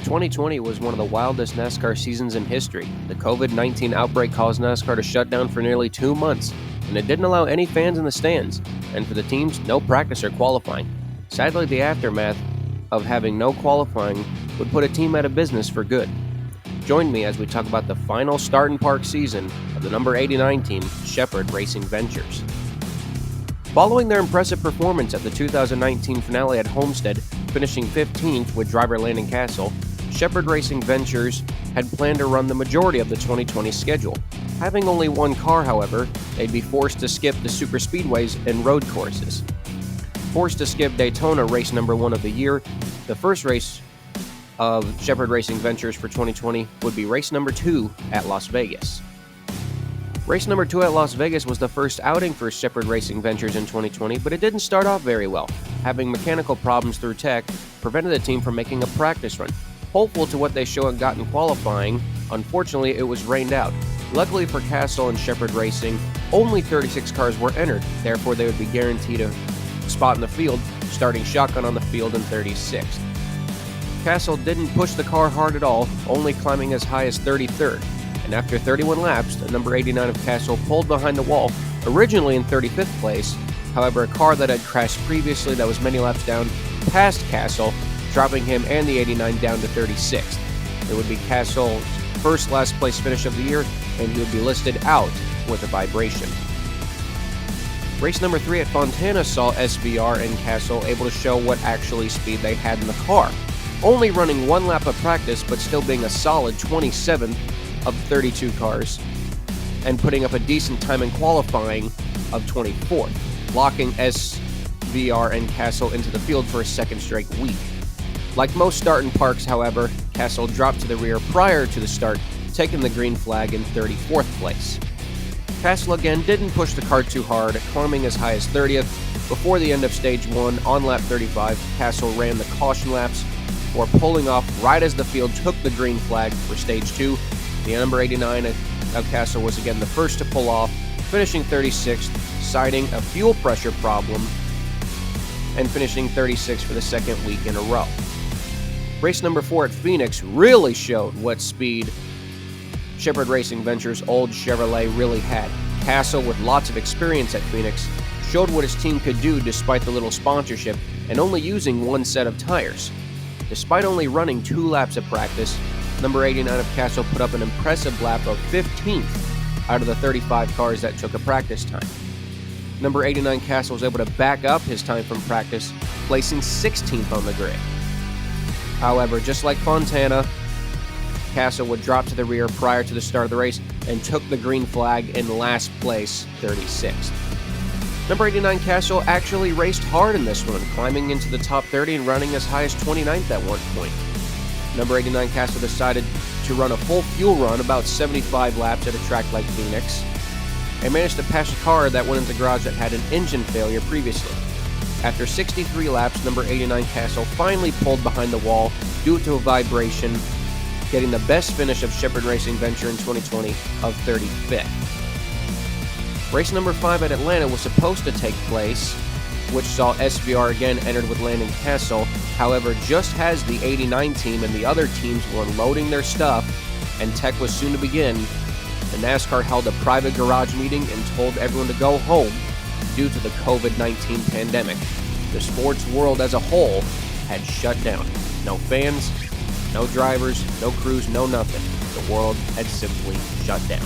2020 was one of the wildest NASCAR seasons in history. The COVID-19 outbreak caused NASCAR to shut down for nearly 2 months, and it didn't allow any fans in the stands, and for the teams, no practice or qualifying. Sadly, the aftermath of having no qualifying would put a team out of business for good. Join me as we talk about the final Start&Park season of the number 89 team, Shepherd Racing Ventures. Following their impressive performance at the 2019 finale at Homestead, finishing 15th with driver Landon Cassill, Shepherd Racing Ventures had planned to run the majority of the 2020 schedule. Having only one car, however, they'd be forced to skip the superspeedways and road courses. Forced to skip Daytona, race number 1 of the year, the first race of Shepherd Racing Ventures for 2020 would be race number 2 at Las Vegas. Race number 2 at Las Vegas was the first outing for Shepherd Racing Ventures in 2020, but it didn't start off very well. Having mechanical problems through tech prevented the team from making a practice run. Hopeful to what they show and got in qualifying, unfortunately it was rained out. Luckily for Cassill and Shepherd Racing, only 36 cars were entered, therefore they would be guaranteed a spot in the field, starting shotgun on the field in 36th. Cassill didn't push the car hard at all, only climbing as high as 33rd. And after 31 laps, the number 89 of Cassill pulled behind the wall, originally in 35th place. However, a car that had crashed previously that was many laps down passed Cassill, dropping him and the 89 down to 36th. It would be Cassill's first last place finish of the year, and he would be listed out with a vibration. Race number 3 at Fontana saw SVR and Cassill able to show what actually speed they had in the car. Only running 1 lap of practice, but still being a solid 27th of 32 cars, and putting up a decent time in qualifying of 24th, locking SVR and Cassill into the field for a second straight week. Like most Start&Parks, however, Cassill dropped to the rear prior to the start, taking the green flag in 34th place. Cassill again didn't push the car too hard, climbing as high as 30th. Before the end of stage 1, on lap 35, Cassill ran the caution laps before pulling off right as the field took the green flag for stage 2. The number 89 of Cassill was again the first to pull off, finishing 36th, citing a fuel pressure problem, and finishing 36th for the second week in a row. Race number 4 at Phoenix really showed what speed Shepherd Racing Ventures' old Chevrolet really had. Cassill, with lots of experience at Phoenix, showed what his team could do despite the little sponsorship and only using 1 set of tires. Despite only running 2 laps of practice, number 89 of Cassill put up an impressive lap of 15th out of the 35 cars that took a practice time. Number 89 Cassill was able to back up his time from practice, placing 16th on the grid. However, just like Fontana, Cassill would drop to the rear prior to the start of the race and took the green flag in last place, 36th. Number 89 Cassill actually raced hard in this one, climbing into the top 30 and running as high as 29th at one point. Number 89 Cassill decided to run a full fuel run, about 75 laps at a track like Phoenix, and managed to pass a car that went into the garage that had an engine failure previously. After 63 laps, number 89 Cassill finally pulled behind the wall due to a vibration, getting the best finish of Shepherd Racing Venture in 2020 of 35th. Race number 5 at Atlanta was supposed to take place, which saw SVR again entered with Landon Cassill. However, just as the 89 team and the other teams were unloading their stuff and tech was soon to begin, the NASCAR held a private garage meeting and told everyone to go home due to the COVID-19 pandemic. The sports world as a whole had shut down. No fans, no drivers, no crews, no nothing. The world had simply shut down.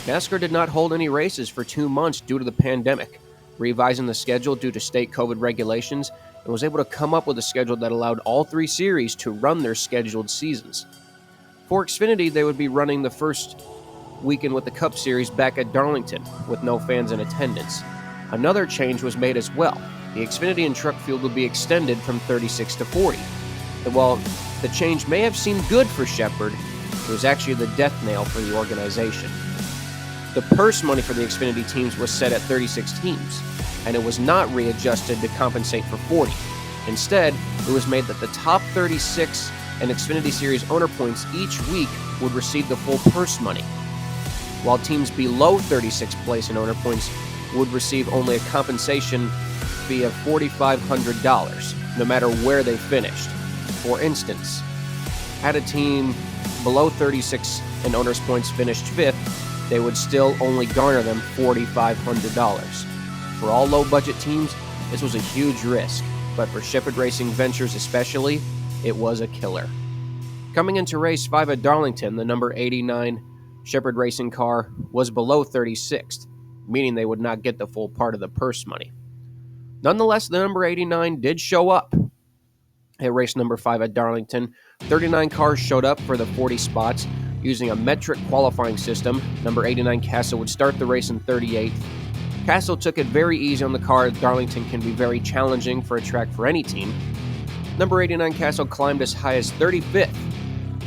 NASCAR did not hold any races for 2 months due to the pandemic, revising the schedule due to state COVID regulations, and was able to come up with a schedule that allowed all 3 series to run their scheduled seasons. For Xfinity, they would be running the first weekend with the Cup Series back at Darlington, with no fans in attendance. Another change was made as well. The Xfinity and truck field would be extended from 36 to 40. And while the change may have seemed good for Shepherd, it was actually the death knell for the organization. The purse money for the Xfinity teams was set at 36 teams, and it was not readjusted to compensate for 40. Instead, it was made that the top 36 and Xfinity Series owner points each week would receive the full purse money, while teams below 36th place in owner points would receive only a compensation fee of $4,500, no matter where they finished. For instance, had a team below 36 in owners' points finished 5th, they would still only garner them $4,500. For all low-budget teams, this was a huge risk, but for Shepherd Racing Ventures especially, it was a killer. Coming into race 5 at Darlington, the number 89 Shepherd Racing car was below 36th, meaning they would not get the full part of the purse money. Nonetheless, the number 89 did show up. At race number 5 at Darlington, 39 cars showed up for the 40 spots. Using a metric qualifying system, number 89 Castle would start the race in 38th. Castle took it very easy on the car. Darlington can be very challenging for a track for any team. Number 89 Castle climbed as high as 35th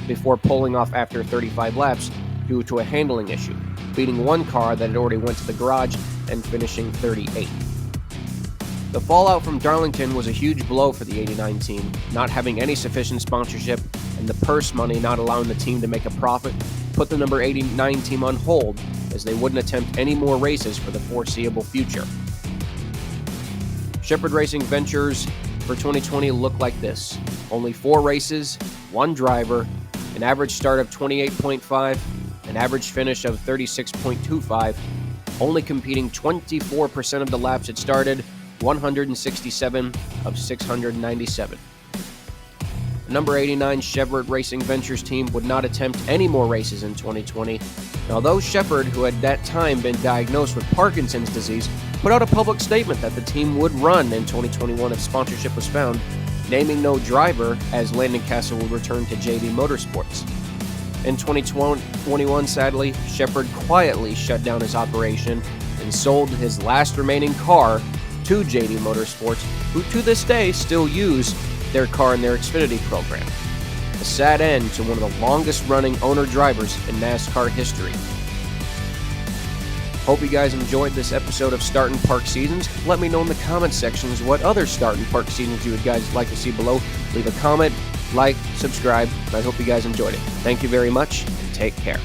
before pulling off after 35 laps due to a handling issue, beating one car that had already went to the garage and finishing 38th. The fallout from Darlington was a huge blow for the 89 team, not having any sufficient sponsorship and the purse money not allowing the team to make a profit put the number 89 team on hold as they wouldn't attempt any more races for the foreseeable future. Shepherd Racing Ventures for 2020 looked like this. Only 4 races, 1 driver, an average start of 28.5, an average finish of 36.25, only competing 24% of the laps it started, 167 of 697. The number 89 Shepherd Racing Ventures team would not attempt any more races in 2020. And although Shepherd, who had that time been diagnosed with Parkinson's disease, put out a public statement that the team would run in 2021 if sponsorship was found, naming no driver as Landon Castle would return to JD Motorsports. In 2021, sadly, Shepherd quietly shut down his operation and sold his last remaining car to JD Motorsports, who to this day still use their car in their Xfinity program. A sad end to one of the longest-running owner-drivers in NASCAR history. Hope you guys enjoyed this episode of Start&Park Seasons. Let me know in the comment sections what other Start&Park Seasons you would guys like to see below. Leave a comment, like, subscribe, and I hope you guys enjoyed it. Thank you very much, and take care.